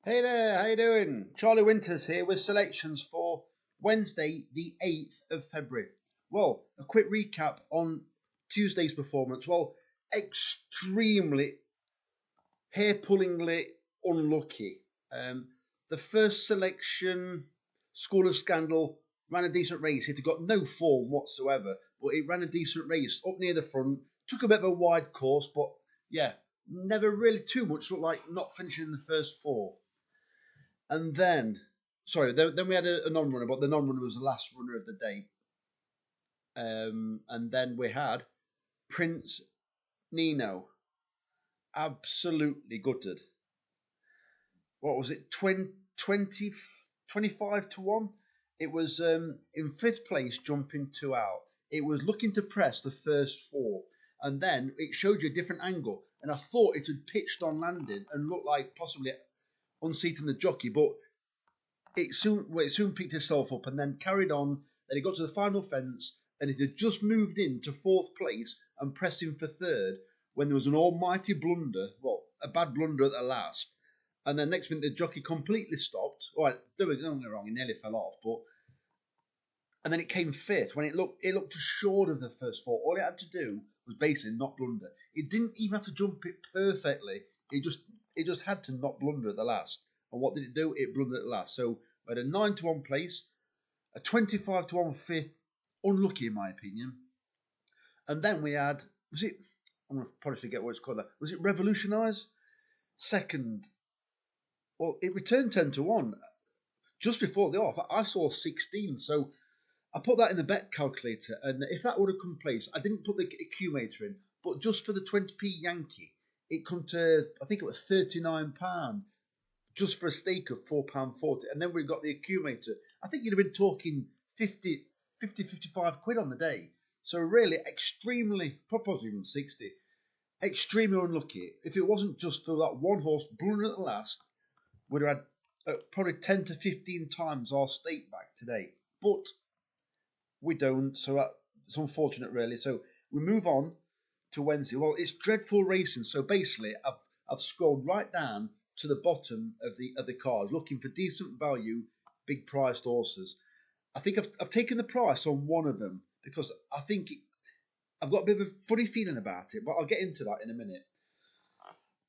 Hey there, how you doing? Charlie Winters here with selections for Wednesday, the 8th of February. Well, a quick recap on Tuesday's performance. Well, extremely hair-pullingly unlucky. The first selection, School of Scandal, ran a decent race. It got no form whatsoever, but it ran a decent race up near the front. Took a bit of a wide course, but yeah, never really too much. Looked like not finishing in the first four. And then, then we had a non-runner, but the non-runner was the last runner of the day. And then we had Prince Nino, absolutely gutted. What was it, 25 to 1? It was in fifth place, jumping two out. It was looking to press the first four, and then it showed you a different angle. And I thought it had pitched on landing and looked like possibly unseating the jockey, but it soon picked itself up and then carried on. Then it got to the final fence and it had just moved into fourth place and pressing for third when there was an almighty blunder, well, a bad blunder at the last. And then next minute the jockey completely stopped. All right, don't get me wrong, he nearly fell off, but and then it came fifth when it looked assured of the first four. All it had to do was basically not blunder. It didn't even have to jump it perfectly. It just had to not blunder at the last. And what did it do? It blundered at the last. So we had a 9 to 1 place, a 25 to 1 fifth, unlucky in my opinion. And then we had, I'm going to probably forget what it's called. Was it Revolutionise? Second. Well, it returned 10 to 1. Just before the off, I saw 16. So I put that in the bet calculator, and if that would have come place, I didn't put the accumulator in, but just for the 20p Yankee, it come to, I think it was £39, just for a stake of £4.40, and then we got the accumulator. I think you'd have been talking 55 quid on the day. So really, extremely, possibly even 60, extremely unlucky. If it wasn't just for that one horse blundering at the last, we'd have had probably 10 to 15 times our stake back today. But we don't, so it's unfortunate, really. So we move on to Wednesday. Well, it's dreadful racing. So basically, I've scrolled right down to the bottom of the cards, looking for decent value, big priced horses. I think I've taken the price on one of them because I think I've got a bit of a funny feeling about it, but I'll get into that in a minute.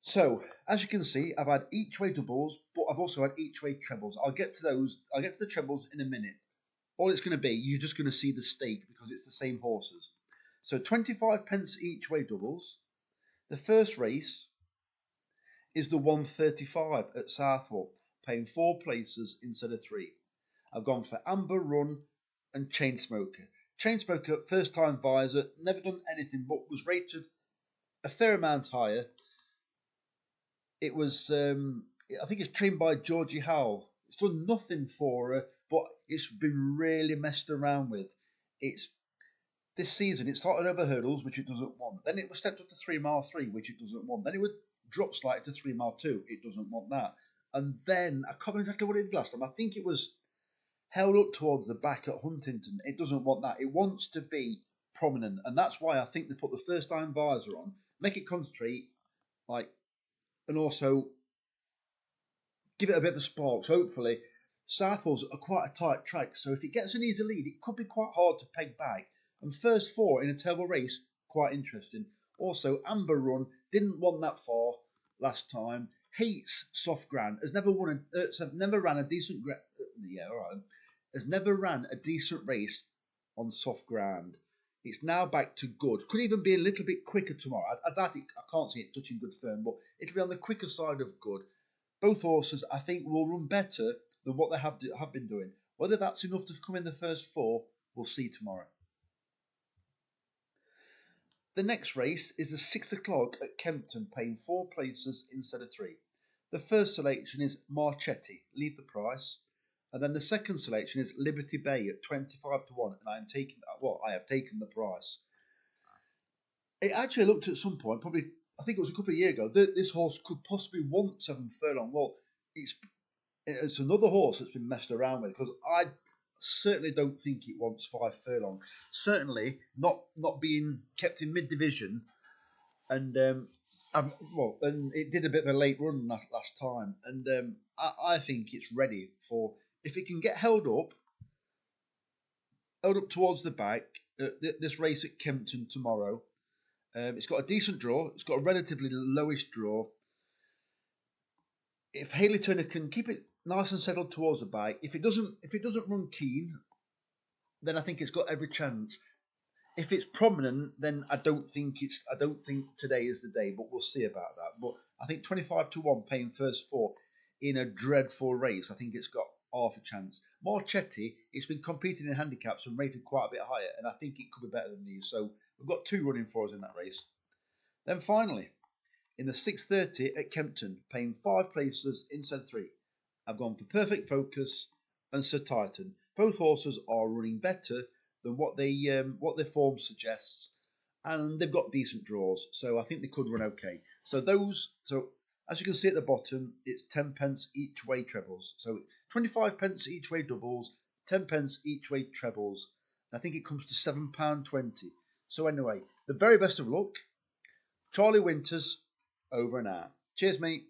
So, as you can see, I've had each way doubles, but I've also had each way trebles. I'll get to those. I'll get to the trebles in a minute. All it's going to be, you're just going to see the stake because it's the same horses. So 25 pence each way doubles. The first race is the 135 at Southwell, paying 4 places instead of 3. I've gone for Amber Run and Chainsmoker. Chainsmoker, first time visor, never done anything but was rated a fair amount higher. It was, I think it's trained by Georgie Howell. It's done nothing for her, but it's been really messed around with. It's this season. It started over hurdles, which it doesn't want. Then it was stepped up to 3 mile 3, which it doesn't want. Then it would drop slightly to 3 mile 2. It doesn't want that. And then I can't remember exactly what it did last time. I think it was held up towards the back at Huntington. It doesn't want that. It wants to be prominent, and that's why I think they put the first time visor on, make it concentrate, and also give it a bit of a spark. So hopefully, Southwell's are quite a tight track. So if it gets an easy lead, it could be quite hard to peg back. And first 4 in a turbo race, quite interesting. Also, Amber Run didn't want that far last time. Hates Soft Grand. Has never never ran a decent. Has never ran a decent race on Soft Grand. It's now back to good. Could even be a little bit quicker tomorrow. I doubt it. I can't see it touching good firm, but it'll be on the quicker side of good. Both horses, I think, will run better than what they have been doing. Whether that's enough to come in the first 4, we'll see tomorrow. The next race is the 6 o'clock at Kempton, paying 4 places instead of 3. The first selection is Marchetti, leave the price. And then the second selection is Liberty Bay at 25 to 1, and I have taken the price. It actually looked at some point, probably, I think it was a couple of years ago, that this horse could possibly want 7 furlong. Well, it's another horse that's been messed around with, because I certainly don't think it wants 5 furlong. Certainly not being kept in mid-division. And Well, and it did a bit of a late run last time, and I think it's ready for if it can get held up towards the back. This race at Kempton tomorrow. It's got a decent draw. It's got a relatively lowish draw. If Haley Turner can keep it nice and settled towards the back, if it doesn't run keen, then I think it's got every chance. If it's prominent, then I don't think today is the day, but we'll see about that. But I think 25-1 paying first four in a dreadful race. I think it's got half a chance. Marchetti, it's been competing in handicaps and rated quite a bit higher, and I think it could be better than these. So we've got 2 running for us in that race. Then finally, in the 6:30 at Kempton, paying 5 places instead of 3. I've gone for Perfect Focus and Sir Titan. Both horses are running better than what their form suggests, and they've got decent draws, so I think they could run okay. So as you can see at the bottom, it's 10 pence each way trebles. So 25 pence each way doubles, 10 pence each way trebles. I think it comes to £7.20. So anyway, the very best of luck. Charlie Winters, over and out. Cheers, mate.